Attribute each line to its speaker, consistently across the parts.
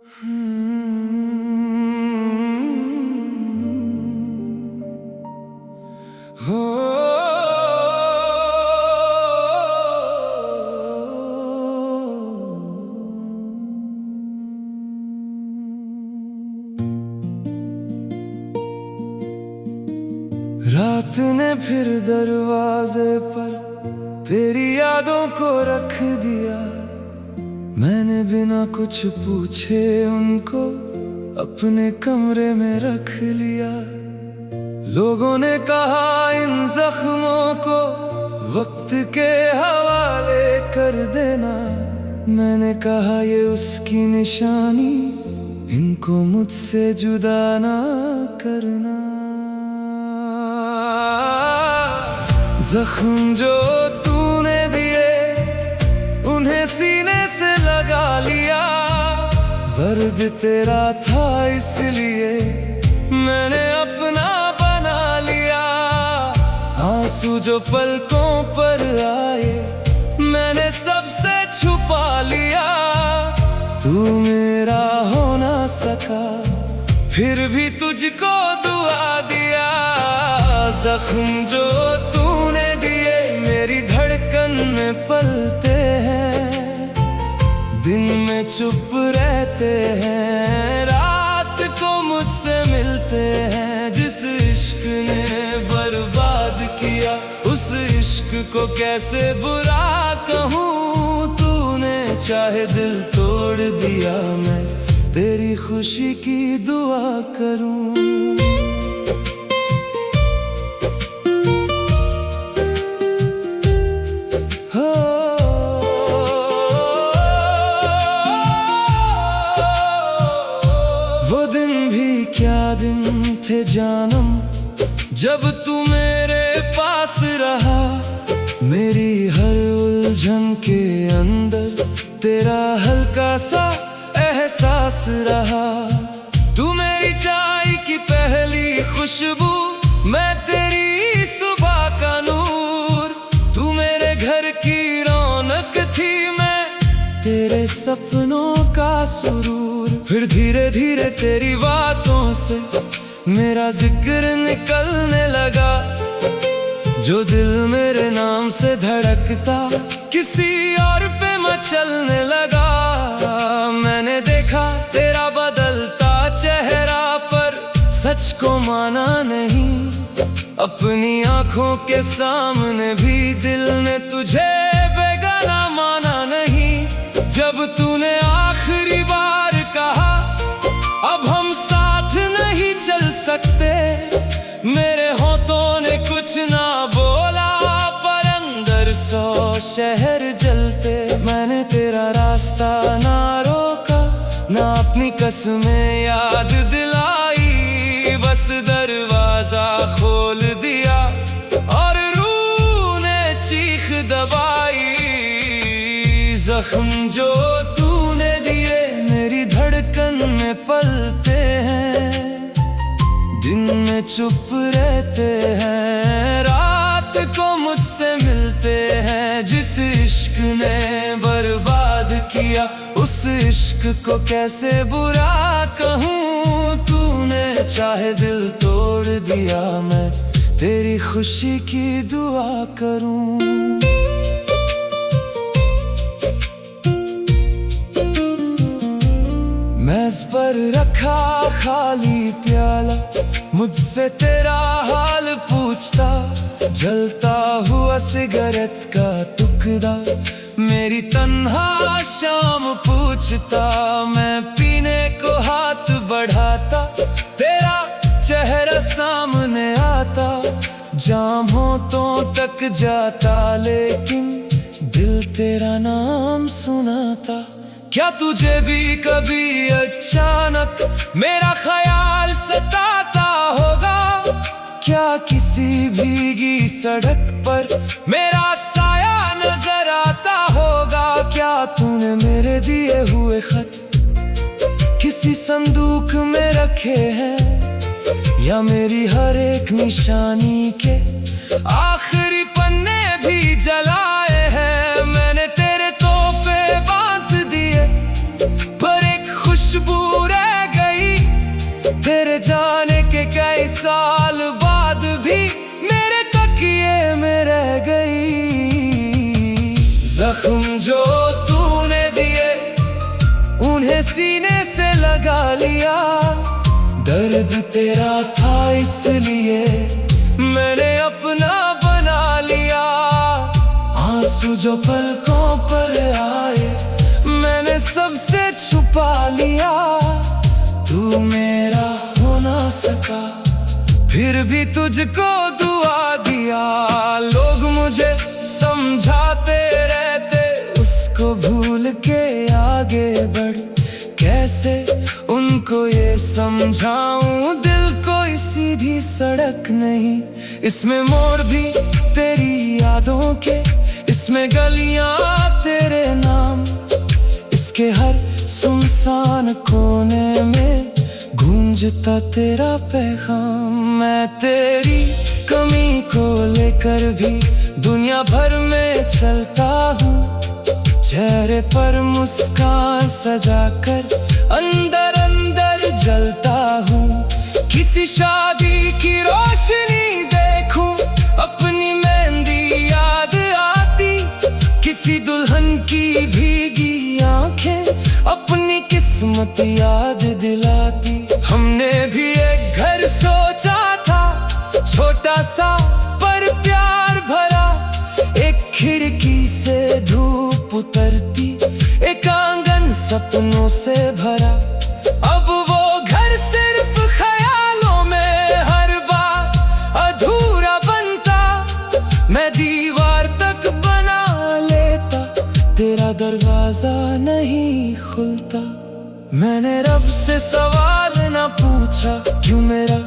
Speaker 1: रात ने फिर दरवाजे पर तेरी यादों को रख दिया। मैंने बिना कुछ पूछे उनको अपने कमरे में रख लिया। लोगों ने कहा इन जख्मों को वक्त के हवाले कर देना। मैंने कहा ये उसकी निशानी, इनको मुझसे जुदा ना करना। जख्म जो तूने दिए उन्हें सीने से लगा लिया। दर्द तेरा था इसलिए मैंने अपना बना लिया। आंसू जो पलकों पर आए मैंने सबसे छुपा लिया। तू मेरा हो ना सका फिर भी तुझको दुआ दिया। जख्म जो तूने दिए मेरी धड़कन में पलते हैं। दिन में चुप रहते हैं, रात को मुझसे मिलते हैं। जिस इश्क ने बर्बाद किया उस इश्क को कैसे बुरा कहूँ। तूने चाहे दिल तोड़ दिया, मैं तेरी खुशी की दुआ करूँ। वो दिन भी क्या दिन थे जानम, जब तू मेरे पास रहा। मेरी हर उलझन के अंदर तेरा हल्का सा एहसास रहा। तू मेरी चाय की पहली खुशबू, मैं तेरी सुबह का नूर। तू मेरे घर की रौनक थी, मैं तेरे सपनों का सुरूर। फिर धीरे धीरे तेरी बातों से मेरा जिक्र निकलने लगा। जो दिल मेरे नाम से धड़कता किसी और पे मचलने लगा। मैंने देखा तेरा बदलता चेहरा पर सच को माना नहीं। अपनी आंखों के सामने भी दिल ने तुझे बेगाना माना नहीं। जब तूने आखिरी बार कहा अब हम साथ नहीं चल सकते, मेरे होठों ने कुछ ना बोला पर अंदर 100 शहर जलते। मैंने तेरा रास्ता ना रोका ना अपनी कसमें याद दिलाई। बस दरवाजा खोल दिया और रूह ने चीख दबाई। जख्म जो तूने दिए मेरी धड़कन में पलते हैं। दिन में चुप रहते हैं, रात को मुझसे मिलते हैं। जिस इश्क ने बर्बाद किया उस इश्क को कैसे बुरा कहूँ। तूने चाहे दिल तोड़ दिया, मैं तेरी खुशी की दुआ करूँ। मेज पर रखा खाली प्याला, मुझसे तेरा हाल पूछता। जलता हुआ सिगरेट का टुकड़ा मेरी तन्हा शाम पूछता। मैं पीने को हाथ बढ़ाता, तेरा चेहरा सामने आता। जाम होठों तक जाता लेकिन दिल तेरा नाम सुनाता। क्या तुझे भी कभी अचानक मेरा ख्याल सताता होगा? क्या किसी भीगी सड़क पर मेरा साया नजर आता होगा? क्या तूने मेरे दिए हुए खत किसी संदूक में रखे हैं? या मेरी हर एक निशानी के आखिरी पन्ने भी जलाए हैं? मैंने तेरे तोहफे बांट दिए पर एक खुशबू जाने के कई साल बाद भी मेरे तकिए में रह गई। जख्म जो तूने दिए उन्हें सीने से लगा लिया। दर्द तेरा था इसलिए मैंने अपना बना लिया। आंसू जो पलकों पर आए मैंने सबसे छुपा लिया। तू मेरा हो ना सका फिर भी तुझको दुआ दिया। लोग मुझे समझाते रहते उसको भूल के आगे बढ़। कैसे उनको ये समझाऊं दिल कोई सीधी सड़क नहीं। इसमें मोड़ भी तेरी यादों के, इसमें गलियां तेरे नाम। इसके हर सुनसान कोने में गूंजता तेरा पैगाम। मैं तेरी कमी को लेकर भी दुनिया भर में चलता हूँ। चेहरे पर मुस्कान सजाकर अंदर अंदर जलता हूँ। किसी शादी की रोशनी देखूं अपनी मेहंदी याद आती। किसी दुल्हन की भीगी आंखें अपनी किस्मत याद दिलाती। हमने भी एक घर सोचा था छोटा सा पर प्यार भरा। एक खिड़की से धूप उतरती, एक आंगन सपनों से भरा। अब वो घर सिर्फ ख्यालों में हर बार अधूरा बनता। मैं दीवार तक बना लेता, तेरा दरवाजा नहीं खुलता। मैंने रब से सवाल न पूछा क्यों मेरा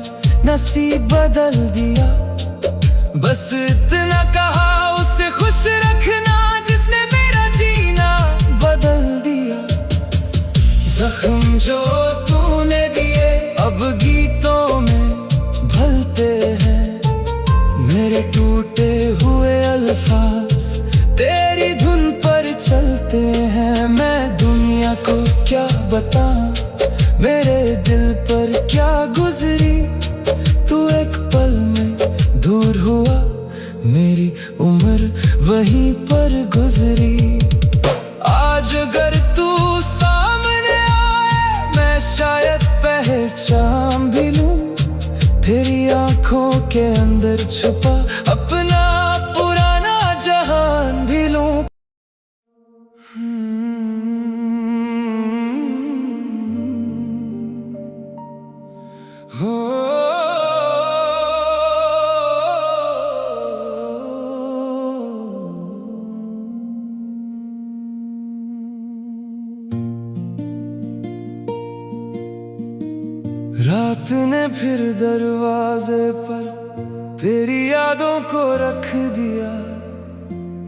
Speaker 1: नसीब बदल दिया। बस इतना कहा उसे खुश रखना जिसने मेरा जीना बदल दिया। जख्म जो तूने दिए अब गीतों में भलते हैं। मेरे टूटे हुए अल्फाज तेरी धुन पर चलते हैं। मैं दुनिया को क्या बताऊं मेरे दिल पर क्या गुजरी। तू एक पल में दूर हुआ, मेरी उम्र वहीं पर गुजरी। आज अगर तू सामने आए मैं शायद पहचान भी लूं। तेरी आंखों के अंदर छुपा अपना पुराना जहान भी लूं। रात ने फिर दरवाजे पर तेरी यादों को रख दिया।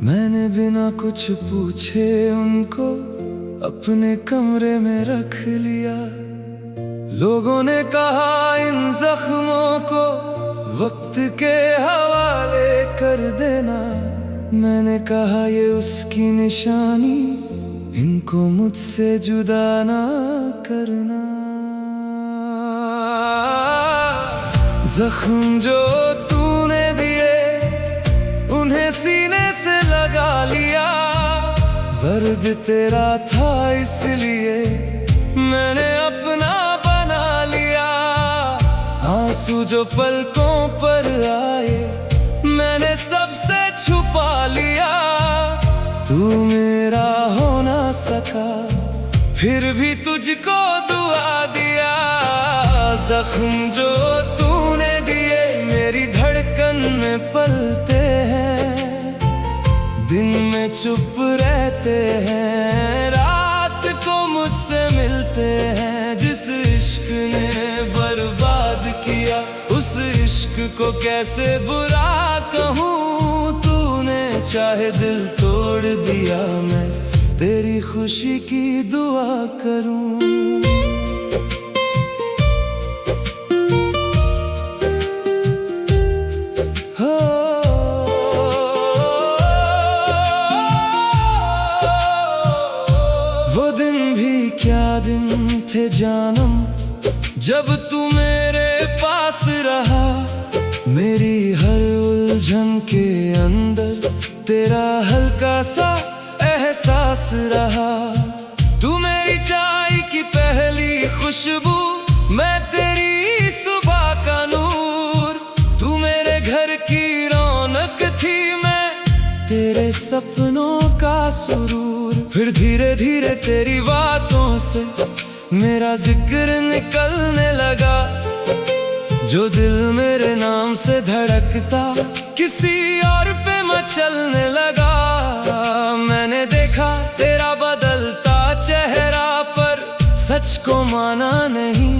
Speaker 1: मैंने बिना कुछ पूछे उनको अपने कमरे में रख लिया। लोगों ने कहा इन जख्मों को वक्त के हवाले कर देना। मैंने कहा ये उसकी निशानी, इनको मुझसे जुदा ना करना। जख्म जो तूने दिए उन्हें सीने से लगा लिया। दर्द तेरा था इसलिए मैंने अपना बना लिया। आंसू जो पलकों पर आए मैंने सबसे छुपा लिया। तू मेरा हो ना सका फिर भी तुझको दुआ दिया। जख्म जो तूने दिए मेरी धड़कन में पलते हैं। दिन में चुप रहते हैं, रात को मुझसे मिलते हैं। जिस इश्क ने बर्बाद किया उस इश्क को कैसे बुरा कहूँ। तूने चाहे दिल तोड़ दिया, मैं तेरी खुशी की दुआ करूं। वो दिन भी क्या दिन थे जानम, जब तू मेरे पास रहा, मेरी हर उलझन के अंदर तेरा हल्का सा एहसास रहा। तू मेरी चाय की पहली खुशबू, मैं तेरी सुबह का नूर। तू मेरे घर की रौनक थी, मैं तेरे सपनों का सुरूर। फिर धीरे धीरे तेरी बातों से मेरा जिक्र निकलने लगा। जो दिल मेरे नाम से धड़कता, किसी और पे मचलने लगा। मैंने देखा तेरा बदलता चेहरा, पर सच को माना नहीं।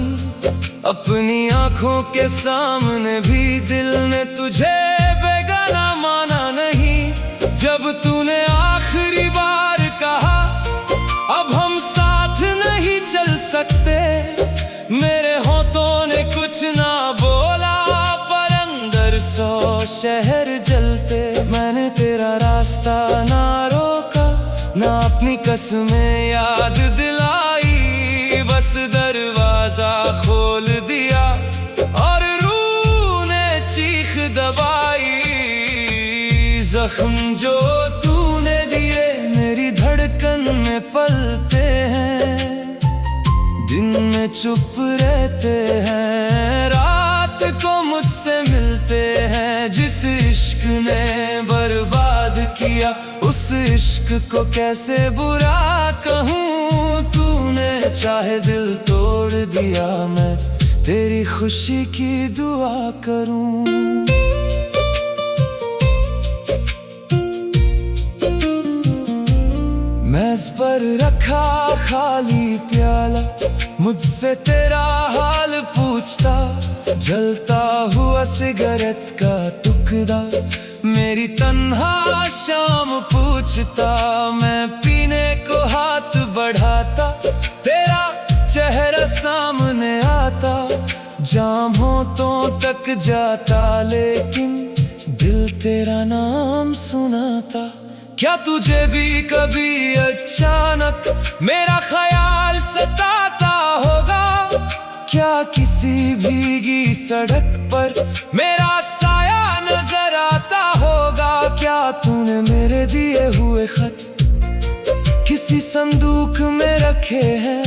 Speaker 1: अपनी आंखों के सामने भी दिल ने तुझे बेगाना माना नहीं। जब तूने आखिरी बार कहा, अब हम साथ नहीं चल सकते, मेरे होठों ने कुछ ना बोला, पर अंदर 100 शहर जलते। मैंने तेरा रास्ता ना रोका, ना अपनी कसमें याद दिलाई। बस दरवाजा खोल दिया और रूह ने चीख दबाई। जख्म जो तूने दिए मेरी धड़कन में पलते हैं, दिन में चुप रहते हैं, रात को मुझसे मिलते हैं। जिस इश्क ने बर्बाद किया, उस इश्क को कैसे बुरा कहूँ। तूने चाहे दिल तोड़ दिया, मैं तेरी खुशी की दुआ करूँ। मेज पर रखा खाली प्याला, मुझसे तेरा हाल पूछता। जलता हुआ सिगरेट का टुकड़ा मेरी तन्हा शाम पूछता। मैं पीने को हाथ बढ़ाता, तेरा चेहरा सामने आता। जाम होठों तक जाता, लेकिन दिल तेरा नाम सुनाता। क्या तुझे भी कभी अचानक मेरा ख्याल सताता होगा? क्या किसी भीगी सड़क पर मेरा साया नजर आता होगा? क्या तूने मेरे दिए हुए खत किसी संदूक में रखे हैं,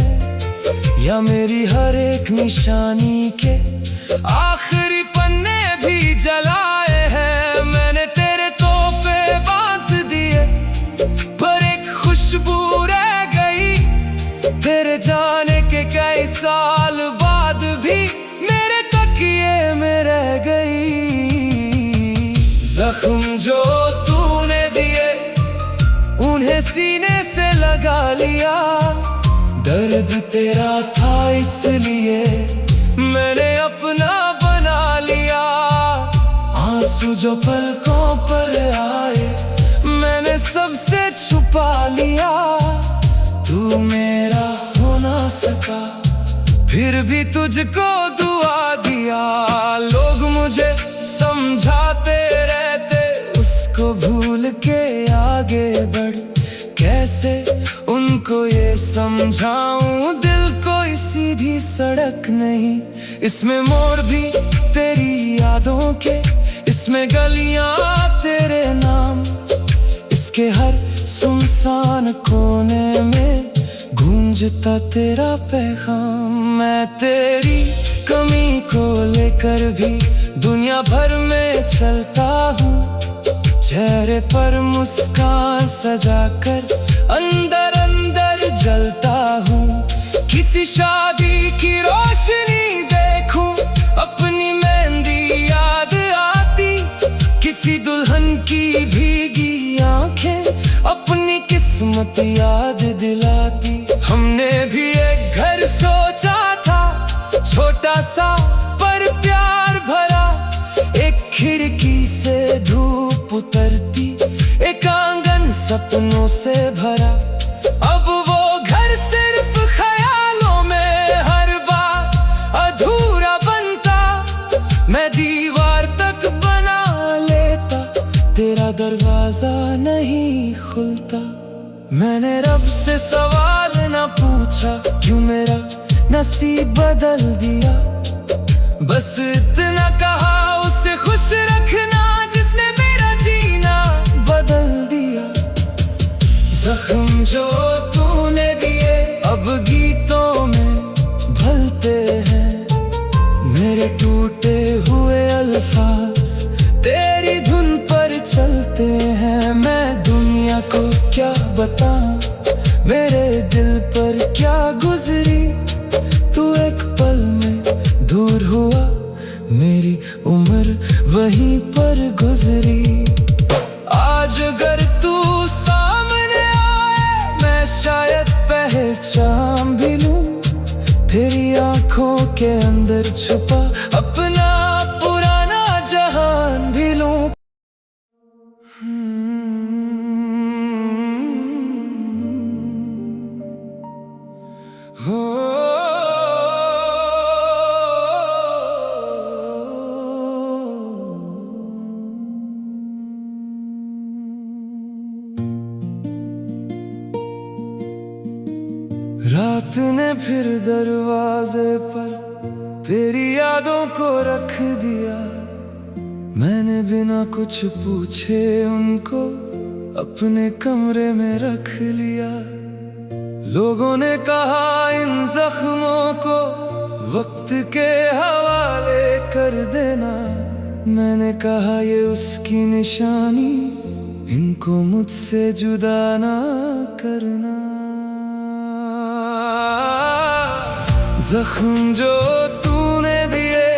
Speaker 1: या मेरी हर एक निशानी के आखिरी पन्ने भी जलाए हैं? मैंने तेरे तोहफे बांट दिए, पर एक खुशबू रह गई। तेरे जाने के कई साल बाद भी मेरे तकिए में रह गई। जख्म जो तूने दिए उन्हें सीने से लगा लिया। दर्द तेरा था इसलिए मैंने अपना बना लिया। आंसू जो पलकों पर आए मैंने सबसे छुपा लिया। तू मेरा हो ना सका फिर भी तुझको दुआ दिया। लोग मुझे समझाते रहते उसको भूल के आगे बढ़। कैसे उनको ये समझाऊं, दिल कोई सीधी सड़क नहीं। इसमें मोड़ भी तेरी यादों के, इसमें गलियां तेरे नाम। इसके हर सुनसान कोने में गूंजता तेरा पैगाम। मैं तेरी कमी को लेकर भी दुनिया भर में चलता हूँ। चेहरे पर मुस्कान सजाकर अंदर अंदर जलता हूँ। किसी शादी की रोशनी देखूं, अपनी मेहंदी याद आती। किसी दुल्हन की भीगी आंखें अपनी किस्मत याद दिलाती। हमने भी एक घर सोचा था, छोटा सा पर प्यार भरा। एक खिड़की से धूप उतरती, एक आंगन सपनों से भरा। अब वो घर सिर्फ ख्यालों में हर बार अधूरा बनता। मैं दीवार तक बना लेता, तेरा दरवाजा नहीं खुलता। मैंने रब से सवाल ना पूछा, क्यों मेरा नसीब बदल दिया। बस इतना कहा उसे खुश रखना जिसने मेरा जीना बदल दिया। जख्म जो तूने दिए अब गीतों में भलते हैं। मेरे टूटे हुए अल्फाज तेरी धुन पर चलते हैं। मैं दुनिया को क्या बताऊं मेरे दिल पर क्या गुजरी। तू एक पल में दूर हुआ मेरी उम्र वहीं पर गुजरी। आज अगर तू सामने आए मैं शायद पहचान भी लूं। तेरी आंखों के अंदर छुपा अपना पुराना जहान भी लूं। रात ने फिर दरवाजे पर तेरी यादों को रख दिया। मैंने बिना कुछ पूछे उनको अपने कमरे में रख लिया। लोगों ने कहा इन जख्मों को वक्त के हवाले कर देना। मैंने कहा ये उसकी निशानी, इनको मुझसे जुदा ना करना। जख्म जो तूने दिए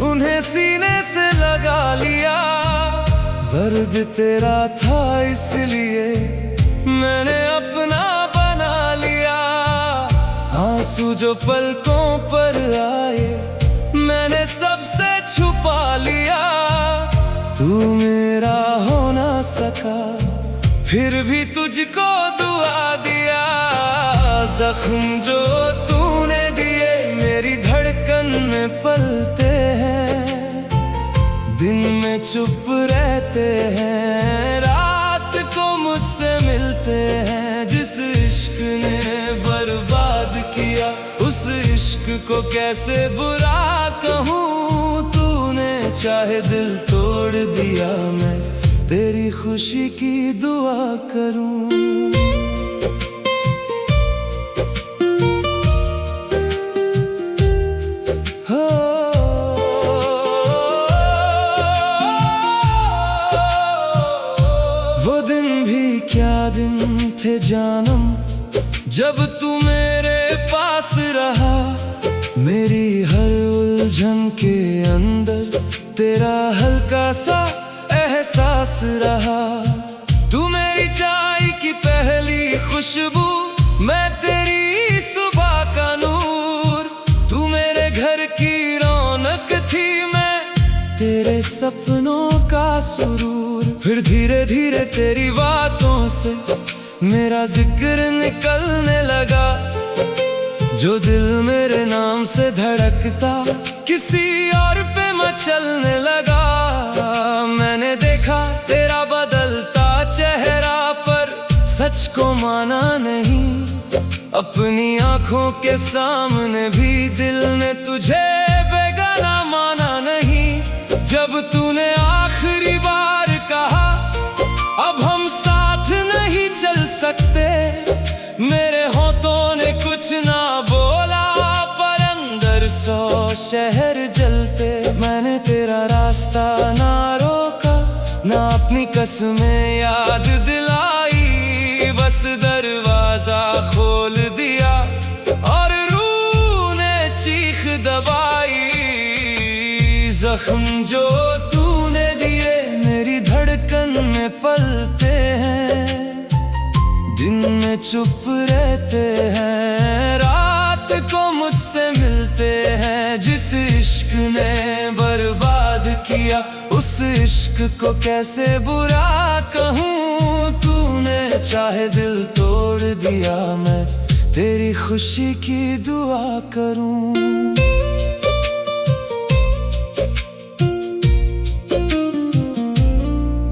Speaker 1: उन्हें सीने से लगा लिया। दर्द तेरा था इसलिए मैंने अपना बना लिया। आंसू जो पलकों पर आए मैंने सबसे छुपा लिया। तू मेरा हो ना सका फिर भी तुझको दुआ दिया। जख्म जो तूने दिए मेरी धड़कन में पलते हैं। दिन में चुप रहते हैं, रात को मुझसे मिलते हैं। जिस इश्क ने बर्बाद किया उस इश्क को कैसे बुरा कहूँ। तूने चाहे दिल तोड़ दिया मैं तेरी खुशी की दुआ करूं। वो दिन भी क्या दिन थे जानम जब तू मेरे पास रहा। मेरी हर उलझन के अंदर तेरा हल्का सा एहसास रहा। तू मेरी चाय की पहली खुशबू, मैं तेरी सुबह का नूर। तू मेरे घर की रौनक थी, मैं तेरे सपनों का सुरूर। फिर धीरे धीरे तेरी बातों से मेरा जिक्र निकलने लगा। जो दिल मेरे नाम से धड़कता किसी और पे मचलने लगा। मैंने देखा तेरा बदलता चेहरा पर सच को माना नहीं। अपनी आंखों के सामने भी दिल ने तुझे बेगाना माना नहीं। जब तूने आखिरी बार कहा अब हम साथ नहीं चल सकते, मेरे होठों ने कुछ ना बोला पर अंदर 100 शहर जलते। मैंने तेरा रास्ता ना रोका ना अपनी कसमें याद दिलाई। बस दरवाजा खोल दिया और रूह ने चीख दबाई। जख्म जो तूने दिए मेरी धड़कन में पलते हैं। दिन में चुप रहते हैं, रात को मुझसे मिलते हैं। जिस इश्क ने बर्बाद किया उस इश्क को कैसे बुरा कहूँ। तूने चाहे दिल तोड़ दिया मैं तेरी खुशी की दुआ करूँ।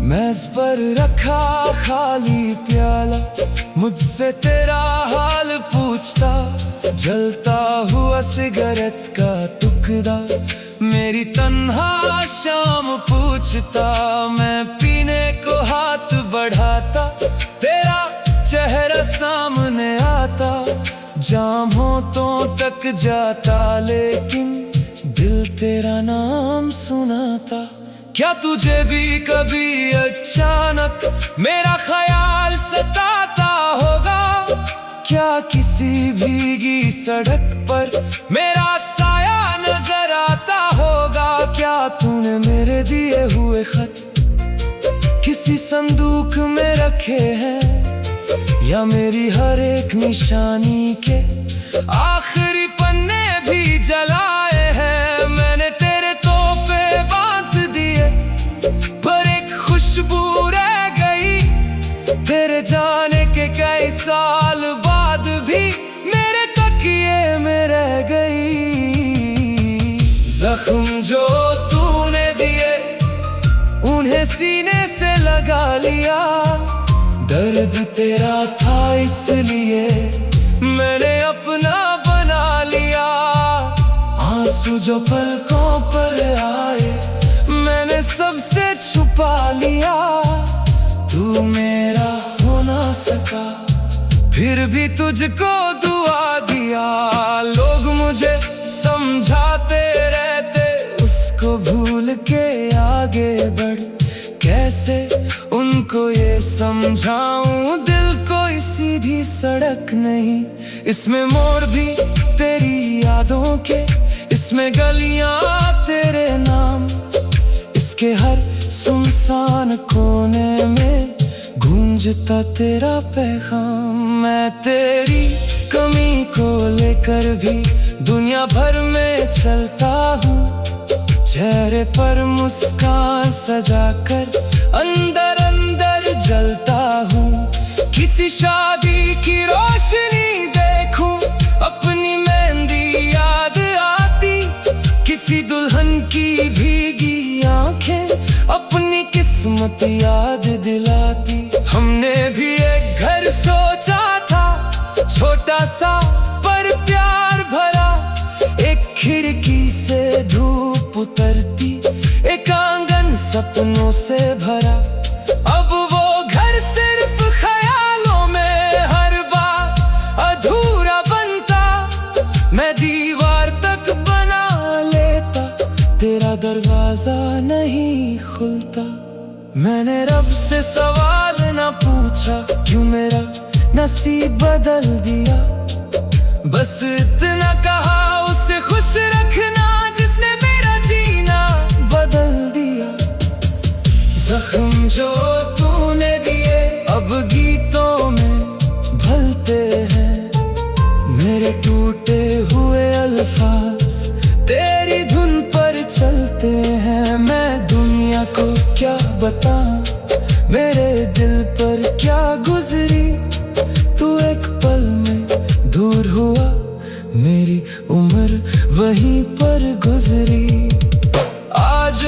Speaker 1: मेज़ पर रखा खाली प्याला, मुझसे तेरा हाल पूछता, जलता हुआ सिगरेट का टुकड़ा मेरी तन्हा शाम पूछता। मैं पीने को हाथ बढ़ाता, तेरा चेहरा सामने आता। जाम होठों तक जाता लेकिन दिल तेरा नाम सुनाता। क्या तुझे भी कभी अचानक मेरा ख्याल सताता होगा? क्या किसी भीगी सड़क पर मेरा साया नजर आता होगा? क्या तूने मेरे दिए हुए खत किसी संदूक में रखे हैं, या मेरी हर एक निशानी के आखिरी पन्ने भी जलाए हैं? मैंने तेरे तोहफे बांट दिए पर एक खुशबू रह गई। तेरे जाने के कई साल बाद भी मेरे तकिए में रह गई। जख्म जो तूने दिए उन्हें सीने से लगा लिया। दर्द तेरा था इसलिए मैंने अपना बना लिया। आंसू जो पलकों पर आए मैंने सबसे छुपा लिया। तू मेरा हो ना सका फिर भी तुझको दुआ दिया। लोग मुझे समझाते रहते उसको भूल के आगे बढ़। कैसे उनको ये समझाऊं, दिल कोई सीधी सड़क नहीं। इसमें मोड़ भी तेरी यादों के, इसमें गलियां तेरे नाम। इसके हर सुनसान कोने में गूंजता तेरा पैगाम। मैं तेरी कमी को लेकर भी दुनिया भर में चलता हूँ। चेहरे पर मुस्कान सजाकर अंदर अंदर जलता हूँ। किसी शादी की रोशनी देखूं अपनी मेहंदी याद आती। किसी दुल्हन की भीगी आंखें अपनी किस्मत याद दिलाती। हमने भी एक घर सोचा था छोटा सा पर प्यार भरा। एक खिड़की से धूप उतरती, एक आंगन सपनों से भरा। अब वो घर सिर्फ ख्यालों में हर बार अधूरा बनता। मैं दीवार तक बना लेता, तेरा दरवाजा नहीं खुलता। मैंने रब से सवाल ना पूछा क्यों मेरा नसीब बदल दिया। बस इतना कहा उसे खुश रखना जिसने मेरा जीना बदल दिया। जख्म जो तूने दिए अब गीतों में भलते हैं। मेरे टूटे हुए अल्फाज तेरी धुन पर चलते हैं। मैं दुनिया को क्या बताऊं मेरे दिल पर क्या गुजरी। तू एक पल में दूर हुआ, मेरी उम्र वहीं पर गुजरी। आज